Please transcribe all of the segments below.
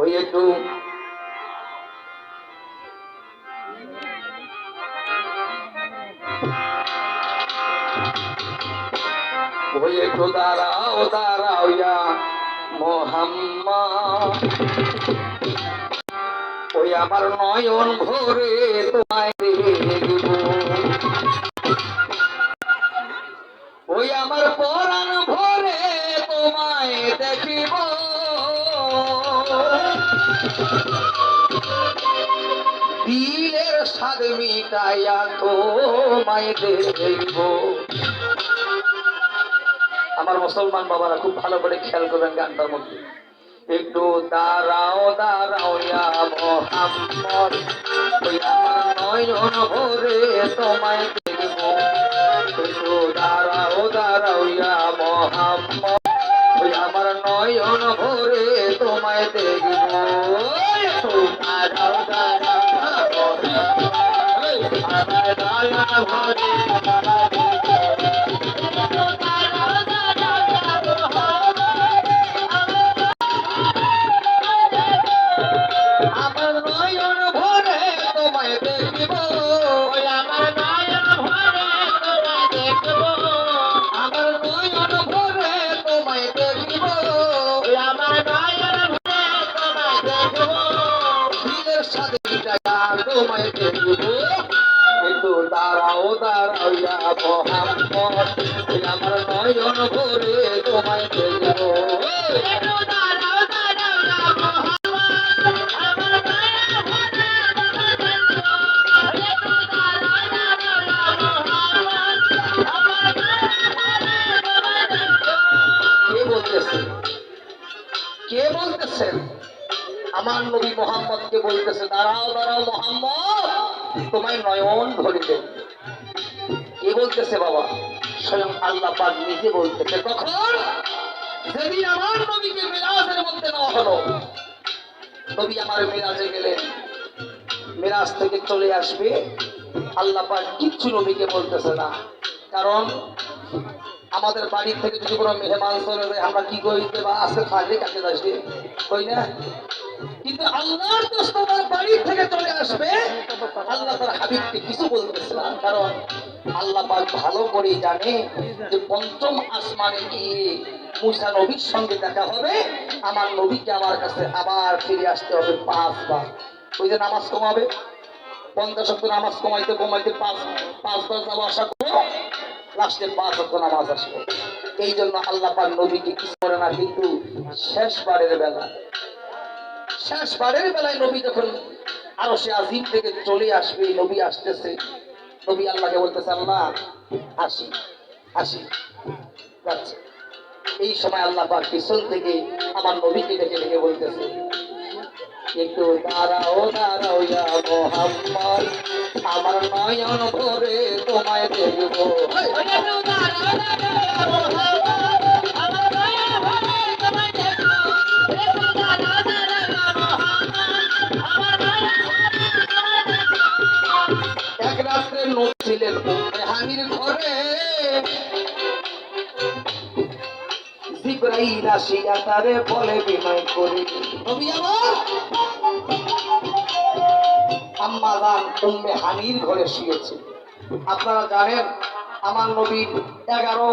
ওই একটু দাঁড়াও দাঁড়াও ইয়া মোহাম্মদ, ওই আমার নয়ন ভরে তোমায় দেখব, ওই আমার পরাণ ভরে তোমায় দেখিব, দিলের স্বাদ মিটাইয়া তোমায় দেখব। আমার মুসলমান বাবারা খুব ভালো করে খেয়াল করবেন গানটার মধ্যে। একটু দাঁড়াও দাঁড়াও ইয়া মোহাম্মদ, ওই আমার নয়ন ভরে তোমায় দেখব, একটু দাঁড়াও দাঁড়াও ইয়া মোহাম্মদ, ওই আমার নয়ন ভরে তোমায় দেখব, একটু দাঁড়াও দাঁড়াও আমার নয়ন ভরে তোমায় দেখব, একটু দাঁড়াও দাঁড়াও ইয়া মোহাম্মদ, আমার নয়ন ভরে তোমায় দেখব, একটু দাঁড়াও দাঁড়াও ইয়া মোহাম্মদ, আমার নয়ন ভরে তোমায় দেখব, একটু দাঁড়াও দাঁড়াও ইয়া মোহাম্মদ, আমার নয়ন ভরে তোমায় দেখব। কে বলতেছে? কে বলতেছেন? আমার নবী মোহাম্মদকে বলতেছে, দাঁড়াও দাঁড়াও মোহাম্মদ, তোমায় নয়ন ভরে দেব। কে বলতেছে বাবা? স্বয়ং আল্লাহ পাক নিজে বলতেছে। তখন যেদিন আমার নবীকে মিরাজের মধ্যে নেওয়া হলো, নবী আমার মিরাজে গেলেন, মিরাজ থেকে চলে আসবে, আল্লাহ পাক কিচ্ছু নবীকে বলতেছে না। কারণ আমাদের বাড়ি থেকে যদি কোনো মেহমান চলে যায়, আমরা কি করি? বা আজকে থাকলে কাছে আসবে, কই না? কিন্তু আল্লাহর দোস্ত তোমার বাড়ি থেকে চলে আসবে, আল্লাহ তার হাবিবকে কিছু বলতেছে না। কারণ আল্লাহ পাক ভালো করেই জানে যে পঞ্চম আসমানে গিয়ে মুসা নবীর সঙ্গে দেখা হবে, আমার নবীকে আমার কাছে আবার ফিরে আসতে হবে 5 বার। ওই যে নামাজ কমাবে, 50 ওয়াক্ত নামাজ কমাইতে কমাইতে 5 যাওয়া আসা করো, লাস্টে 5 ওয়াক্ত নামাজ আসবে। এই জন্য আল্লাহ পাক নবীকে কিছু করে না। কিন্তু শেষবারের বেলায় নবী যখন আরশে আজিম থেকে চলে আসবে, নবী আসতেছে, নবী আল্লাহকে বলতেছে, আল্লাহ আসি আসি যাচ্ছে। এই সময় আল্লাহ পাক পিছন থেকে আমার নবীকে ডেকে ডেকে বলতেছে, একটু দাঁড়াও দাঁড়াও ইয়া মোহাম্মদ, আমার নয়ন ভরে তোমায় দেখব, একটু দাঁড়াও দাঁড়াও ইয়া মোহাম্মদ, আমার নয়ন ভরে তোমায় দেখব, একটু দাঁড়াও দাঁড়াও ইয়া মোহাম্মদ, আমার নয়ন ভরে তোমায় দেখব। এক রাত্রে নবী ছিলেন উম্মে হানির ঘরে, জিবরাইল আসিয়া তারে বলে বিনয় করে, নবী আমার আম্মা জান উম্মে হানির ঘরে শুয়েছে। আপনারা জানেন আমার নবীর 11,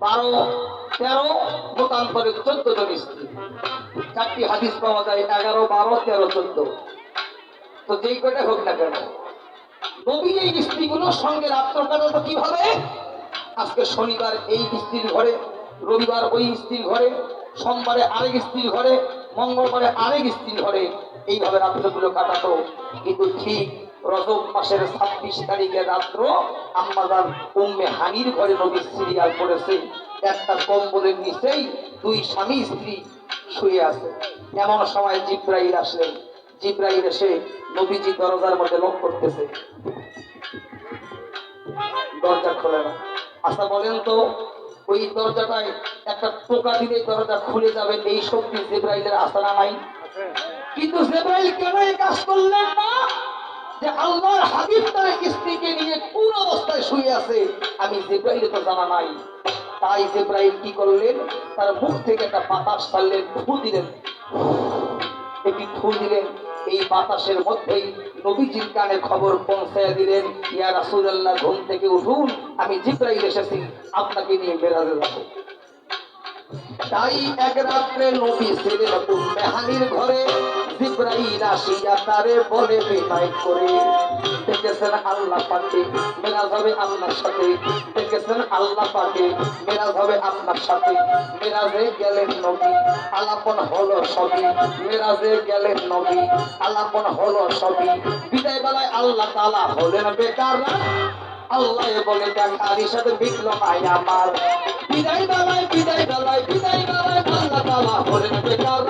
12, 13 মতান্তরে 14 জন স্ত্রী। 4টি হাদিস পাওয়া যায়, 11, 12, 13, 14। তো যেই কটা হোক না কেন, নবী এই স্ত্রীগুলোর সঙ্গে রাত্র কাটাতো কিভাবে? আজকে শনিবার এই স্ত্রীর ঘরে, রবিবার ওই স্ত্রীর ঘরে, সোমবারে আরেক স্ত্রীর ঘরে, মঙ্গলবারে আরেক স্ত্রীর ঘরে, এইভাবে রাত্রগুলো কাটাতো। কিন্তু ঠিক রজব মাসের 26 তারিখের রাত্র আম্মাজান উম্মে হানির ঘরে নবীর সিরিয়াল পড়েছে। একটা কম্বলের নিচেই 2 স্বামী স্ত্রী শুয়ে আছে। এমন সময় জিবরাইল আসলেন। জিবরাইল এসে নবীজি দরজার মধ্যে নক করতেছে, দরজা খোলে না। আচ্ছা বলেন তো, ওই দরজাটায় একটা টোকা দিলে দরজা খুলে যাবে, এই শক্তি জিবরাইলের আছে না নাই? কিন্তু জিবরাইল কেন এই কাজ করলেন না? যে আল্লাহর হাবিব তার স্ত্রীকে নিয়ে কোন অবস্থায় শুয়ে আছে আমি জিবরাইলের তো জানা নাই। তাই জিবরাইল কি করলেন? তার মুখ থেকে একটা বাতাস ছাড়লেন, ফু দিলেন, একটি ফুল দিলেন, এই বাতাসের মধ্যেই নবীজির কানে খবর পৌঁছায় দিলেন, ইয়া রাসূলুল্লাহ ঘুম থেকে উঠুন, আমি জিবরাইল এসেছি, আপনাকে নিয়ে বেরাতে যাবো। তাই এক রাত্রে নবী ছিলেন উম্মে হানির ঘরে, জিবরাইল আসিয়া তারে বলে বিনয় করে, দেখেছেন আল্লাহ পাকে মেরাজ হবে আপনার সাথে, দেখেছেন আল্লাহ পাকে মেরাজ হবে আপনার সাথে। মেরাজে গেলেন নবী, আলাপন হলো সবই, মেরাজে গেলেন নবী, আলাপন হলো সবই। বিদায় বেলায় আল্লাহ তাআলা হলেন বেকার, আল্লাহ বলে কারির সাথে মিটল নাই আমার। বিদায় বেলায় আল্লাহ তাআলা হলেন বেকার,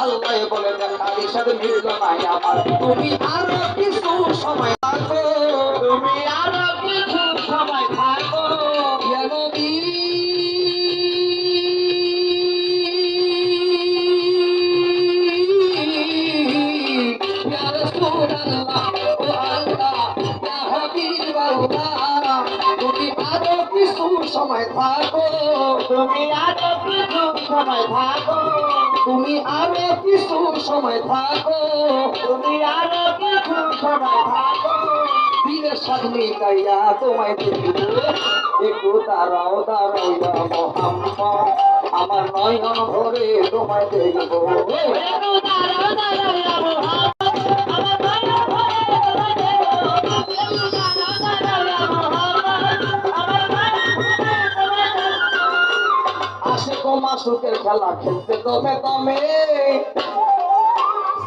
আল্লাহ বলে কারির সাথে মিটল নাই আমার। তুমি আরো কিছু সময় থাকো, তুমি আরো কিছু সময় থাকো, ইয়া নবী ইয়া রাসূলুল্লাহ ও আল্লাহ ইয়া হাবিবাল্লাহ, তুমি আরো কিছু সময় থাকো, তুমি আরো কিছু সময় থাকো, তুমি আরো কিছু সময় থাকো, তুমি আরো কিছু সময় থাকো। দিনের সামনে গাইয়া তোমায় দেখব, একটু দাঁড়াও দাঁড়াও ইয়া মুহাম্মদ, আমার নয়ন ভরে তোমায় দেখব। একটু দাঁড়াও দাঁড়াও ইয়া মুহাম্মদ, আমার নয়ন ভরে তোমায় দেখব। একটু দাঁড়াও দাঁড়াও ইয়া মুহাম্মদ, আমার নয়ন ভরে তোমায় দেখব। আশিক ও মাশরুকের খেলা খেলতে দমে দমে,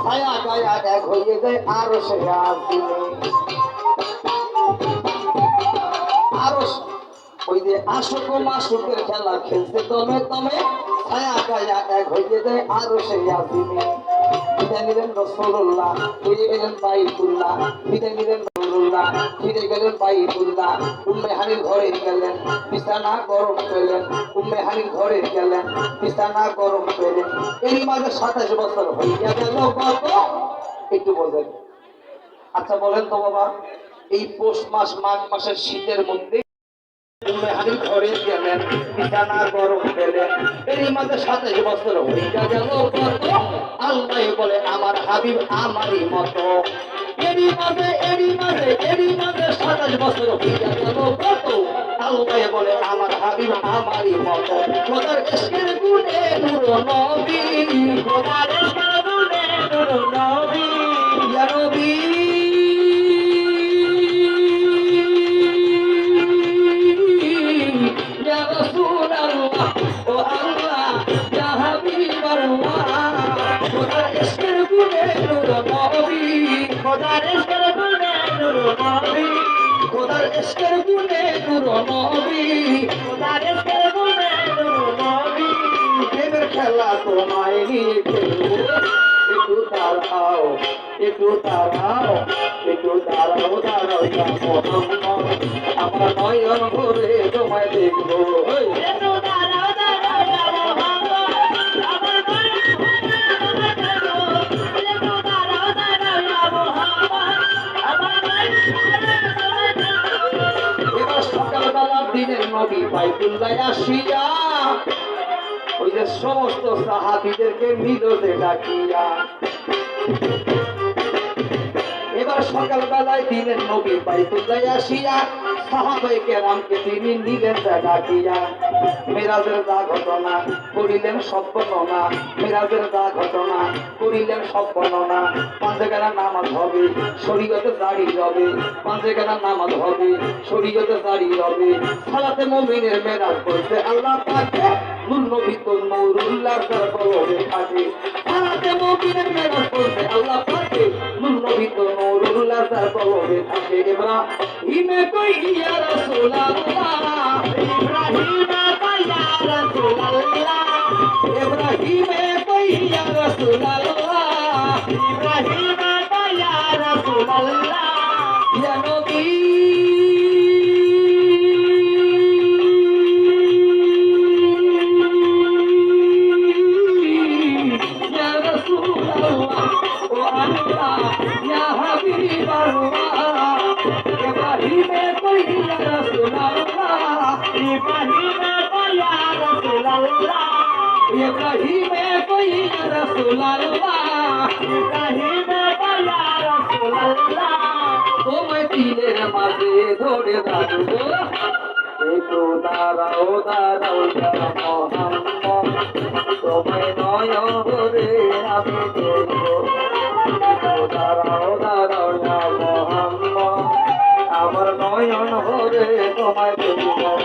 ছায়া গায়া এক হয়ে যায় আরো সে আসিলে। আরো ওই যে আশিক ও মাশরুকের খেলা খেলতে দমে দমে, ছায়া গায়া এক হয়ে যায় আরো সে আসিলে। বিদায় নিলেন রাসূলুল্লাহ, ফিরে গেলেন বাইতুল্লাহ, বিদায় নিলেন রাসূলুল্লাহ, ফিরে গেলেন বাইতুল্লাহ। উম্মে হানির ঘরে গেলেন, বিছানা গরম পেলেন, উম্মে হানির ঘরে গেলেন, বিছানা গরম পেলেন। এরই মাঝে 27 বছর হইয়া গেল কত, একটু বলেন। আচ্ছা বলেন তো বাবা, এই পৌষ মাস মাঘ মাসের শীতের মধ্যে উম্মে হানির ঘরে গেলেন, বিছানা গরম পেলেন, এরই মাঝে 27 বছর হইয়া গেল কত। আল্লাহ বলে আমার হাবিব আমারই মতো, এরই মাঝে 27 বছর হইয়া গেল কত। আল্লাহ বলে আমার হাবিব আমারই মতো। খোদার ইশকের গুণে নূর নবী, খোদার ইশকের গুণে নূর নবী, ইয়া নবী ইয়া রাসূলুল্লাহ ও আল্লাহ ইয়া হাবিবাল্লাহ। খোদার ইশকের গুণে নূর নবী, খোদার ইশকের গুণে নূর নবী, খোদার ইশকের গুণে নূর নবী, খোদার ইশকের গুণে নূর নবী। প্রেমের খেলা তোমায় নিয়ে খেলবো, একটু দাঁড়াও একটু দাঁড়াও, একটু দাঁড়াও দাঁড়াও ইয়া মুহাম্মদ, আমার নয়ন ভরে তোমায় দেখবো। একটু দাঁড়াও দাঁড়াও ইয়া মুহাম্মদ, আমার নয়ন ভরে তোমায় দেখবো। একটু দাঁড়াও দাঁড়াও ইয়া মুহাম্মদ, আমার নয়ন ভরে তোমায় দেখবো। এবার সকালবেলা দিনের নবী বাইতুল্লাহ আসিয়া ওই যে সমস্ত সাহাবীদেরকে মিলতে ডাকিয়া, এবার সকালবেলায় দিনের নবী বাইতুল্লাহ আসিয়া সাহাবায়ে কেরামকে তিনি নিলেন ডাকিয়া। মেরাজের যা ঘটনা করিলেন সব বর্ণনা, মেরাজের যা ঘটনা করিলেন সব বর্ণনা। 5 জায়গায় নামাজ হবে, শরীয়তে জারি হবে, 5 জায়গায় নামাজ হবে, শরীয়তে জারি হবে। সালাতে মুমিনের মেরাজ করতে আল্লাহ পাকে, নূর নবী তো নূরুল্লাহর তার কলবে থাকে। সালাতে মুমিনের মেরাজ করতে আল্লাহ পাকে, নূর নবী তো নূরুল্লাহর তার কলবে থাকে। ইব্রাহিমে কই ইয়া রাসূলুল্লাহ, ইব্রাহিমে কই ইয়া রাসূলুল্লাহ, ইব্রাহিমে কই ইয়া রাসূলুল্লাহ, ইব্রাহিমে কই ইয়া রাসূলুল্লাহ, ইয়া নবী ইয়া রাসূলুল্লাহ ও আল্লাহ ইয়া হাবিবাল্লাহ। ইব্রাহিমে কই ইয়া রাসূলুল্লাহ, ইব্রাহিমে কই ইয়া রাসূলুল্লাহ, ইব্রাহিমে কইয়া রাসূলুল্লাহ ইব্রাহিমে কইয়া রাসূলুল্লাহ তোমায় দিলের মাঝে ধরে রাখবো একটু দাঁড়াও দাঁড়াও ইয়া মুহাম্মদ তোমায় নয়ন ভরে আমি দেখবো একটু দাঁড়াও দাঁড়াও ইয়া মুহাম্মদ আমার নয়ন ভরে তোমায় দেখবো